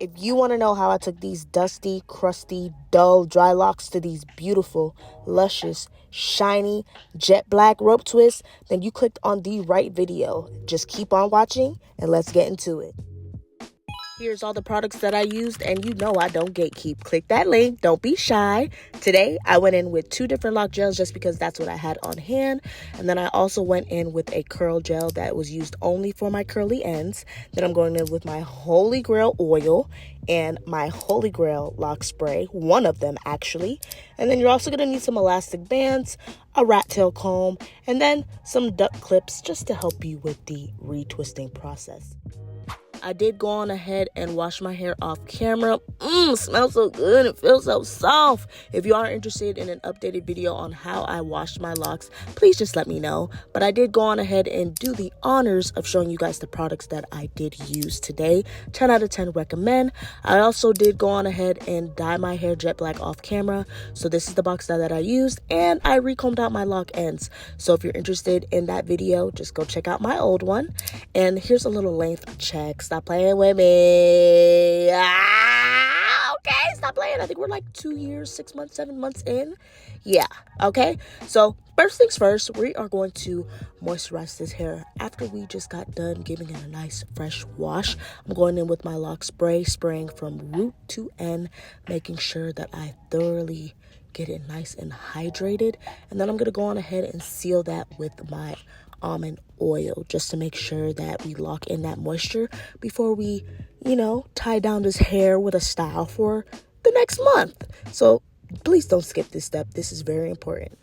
If you want to know how I took these dusty, crusty, dull, dry locks to these beautiful, luscious, shiny, jet black rope twists, then you clicked on the right video. Just keep on watching and let's get into it. Here's all the products that I used, and you know I don't gatekeep. Click that link. Don't be shy. Today, I went in with 2 different lock gels just because that's what I had on hand. And then I also went in with a curl gel that was used only for my curly ends. Then I'm going in with my Holy Grail oil and my Holy Grail lock spray, one of them actually. And then you're also going to need some elastic bands, a rat tail comb, and then some duck clips just to help you with the retwisting process. I did go on ahead and wash my hair off camera. Smells so good. It feels so soft. If you are interested in an updated video on how I washed my locks, please just let me know. But I did go on ahead and do the honors of showing you guys the products that I did use today. 10 out of 10 recommend. I also did go on ahead and dye my hair jet black off camera. So this is the box dye that I used, and I recombed out my lock ends. So if you're interested in that video, just go check out my old one. And here's a little length check. Stop playing with me. Okay, stop playing. I think we're like 2 years, 6 months, 7 months in. Yeah, okay. So first things first, we are going to moisturize this hair. After we just got done giving it a nice fresh wash, I'm going in with my lock spray, spraying from root to end, making sure that I thoroughly get it nice and hydrated. And then I'm going to go on ahead and seal that with my almond oil just to make sure that we lock in that moisture before we, tie down this hair with a style for the next month. So please don't skip this step. This is very important.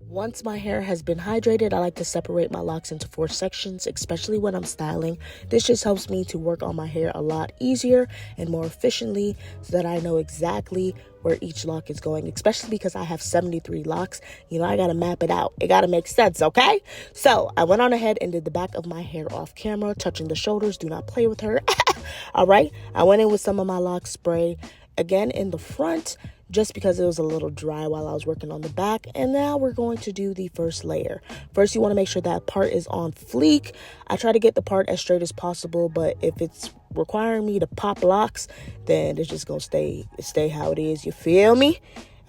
Once my hair has been hydrated, I like to separate my locks into 4 sections, especially when I'm styling. This just helps me to work on my hair a lot easier and more efficiently so that I know exactly where each lock is going, especially because I have 73 locks. I got to map it out. It got to make sense, okay? So I went on ahead and did the back of my hair off camera, touching the shoulders. Do not play with her. All right. I went in with some of my lock spray again in the front, just because it was a little dry while I was working on the back. And now we're going to do the first layer. First, you want to make sure that part is on fleek. I try to get the part as straight as possible, but if it's requiring me to pop locks, then it's just going to stay how it is. You feel me?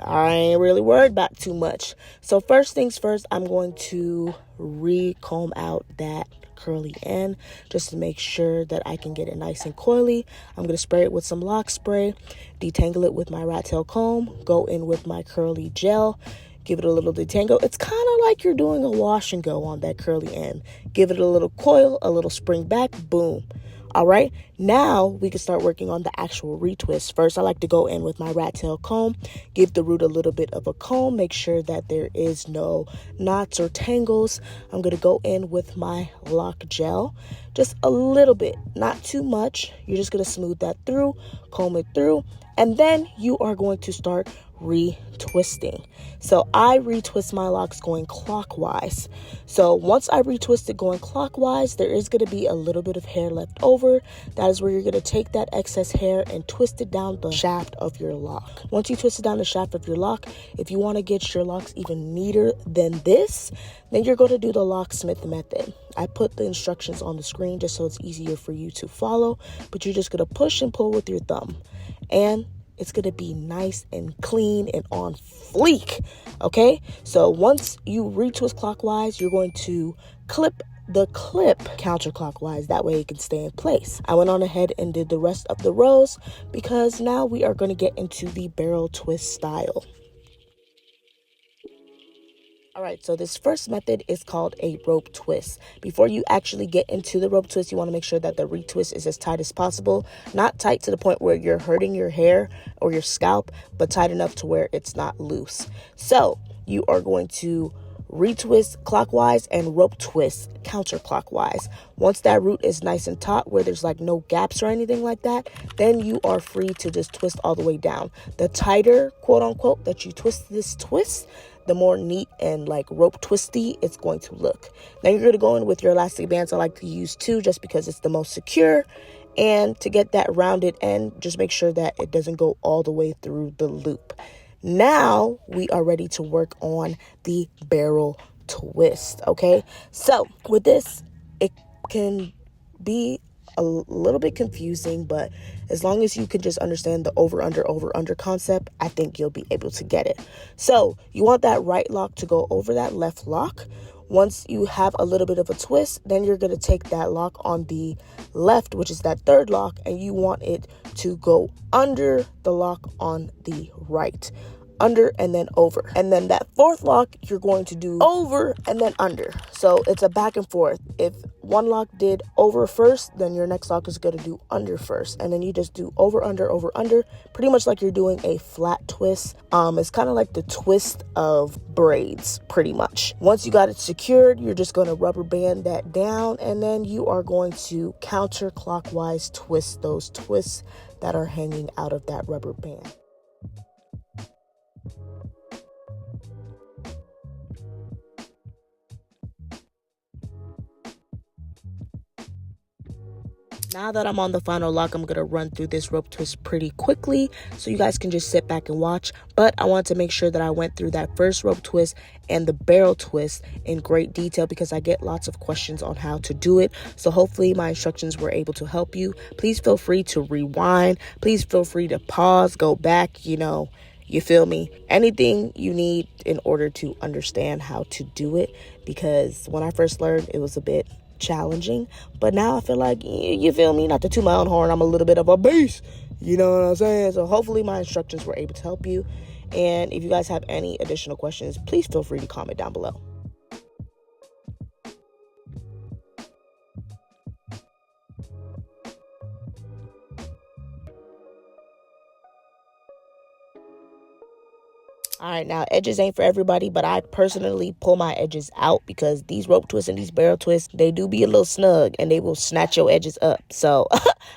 I ain't really worried about too much. So first things first, I'm going to recomb out that curly end just to make sure that I can get it nice and coily. I'm going to spray it with some lock spray, detangle it with my rat tail comb, go in with my curly gel, give it a little detangle. It's kind of like you're doing a wash and go on that curly end. Give it a little coil, a little spring back, boom. All right, now we can start working on the actual retwist. First, I like to go in with my rat tail comb, give the root a little bit of a comb, make sure that there is no knots or tangles. I'm going to go in with my lock gel, just a little bit, not too much. You're just going to smooth that through, comb it through, and then you are going to start retwisting. So I retwist my locks going clockwise. So once I retwist it going clockwise, there is going to be a little bit of hair left over. That is where you're going to take that excess hair and twist it down the shaft of your lock. Once you twist it down the shaft of your lock, if you want to get your locks even neater than this, then you're going to do the locksmith method. I put the instructions on the screen just so it's easier for you to follow, but you're just going to push and pull with your thumb, and it's going to be nice and clean and on fleek, okay? So once you retwist clockwise, you're going to clip the clip counterclockwise. That way it can stay in place. I went on ahead and did the rest of the rows because now we are going to get into the barrel twist style. All right, so this first method is called a rope twist. Before you actually get into the rope twist, you want to make sure that the retwist is as tight as possible. Not tight to the point where you're hurting your hair or your scalp, but tight enough to where it's not loose. So you are going to retwist clockwise and rope twist counterclockwise. Once that root is nice and taut where there's like no gaps or anything like that, then you are free to just twist all the way down. The tighter, quote unquote, that you twist this twist, the more neat and like rope twisty it's going to look. Now you're going to go in with your elastic bands. I like to use 2 just because it's the most secure. And to get that rounded end, just make sure that it doesn't go all the way through the loop. Now we are ready to work on the barrel twist, okay? So with this, it can be a little bit confusing, but as long as you can just understand the over under concept, I think you'll be able to get it. So you want that right lock to go over that left lock. Once you have a little bit of a twist, then you're going to take that lock on the left, which is that third lock, and you want it to go under the lock on the right. Under and then over. And then that fourth lock, you're going to do over and then under. So it's a back and forth. If one lock did over first, then your next lock is going to do under first. And then you just do over, under, pretty much like you're doing a flat twist. It's kind of like the twist of braids, pretty much. Once you got it secured, you're just going to rubber band that down, and then you are going to counterclockwise twist those twists that are hanging out of that rubber band. Now that I'm on the final lock, I'm going to run through this rope twist pretty quickly so you guys can just sit back and watch. But I want to make sure that I went through that first rope twist and the barrel twist in great detail because I get lots of questions on how to do it. So hopefully my instructions were able to help you. Please feel free to rewind. Please feel free to pause, go back, you feel me? Anything you need in order to understand how to do it, because when I first learned, it was a bit challenging, but now I feel like, you feel me, not to toot my own horn, I'm a little bit of a beast, you know what I'm saying? So hopefully my instructions were able to help you, and if you guys have any additional questions, please feel free to comment down below. All right, now edges ain't for everybody, but I personally pull my edges out because these rope twists and these barrel twists, they do be a little snug and they will snatch your edges up. So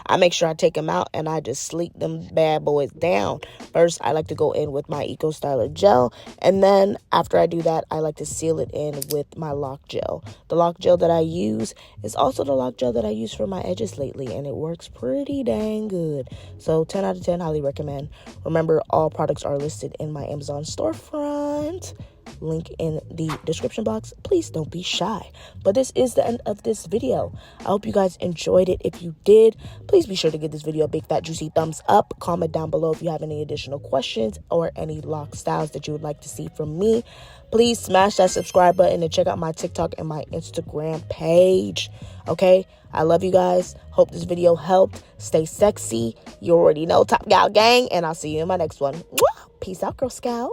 I make sure I take them out and I just sleek them bad boys down. First, I like to go in with my Eco Styler gel, and then after I do that, I like to seal it in with my lock gel. The lock gel that I use is also the lock gel that I use for my edges lately, and it works pretty dang good. So 10 out of 10, highly recommend. Remember, all products are listed in my Amazon storefront, link in the description box. Please don't be shy. But this is the end of this video. I hope you guys enjoyed it. If you did, please be sure to give this video a big fat juicy thumbs up. Comment down below if you have any additional questions or any lock styles that you would like to see from me. Please smash that subscribe button and check out my TikTok and my Instagram page. Okay, I love you guys. Hope this video helped. Stay sexy. You already know, Top Gal Gang, and I'll see you in my next one. Peace out, Girl Scout.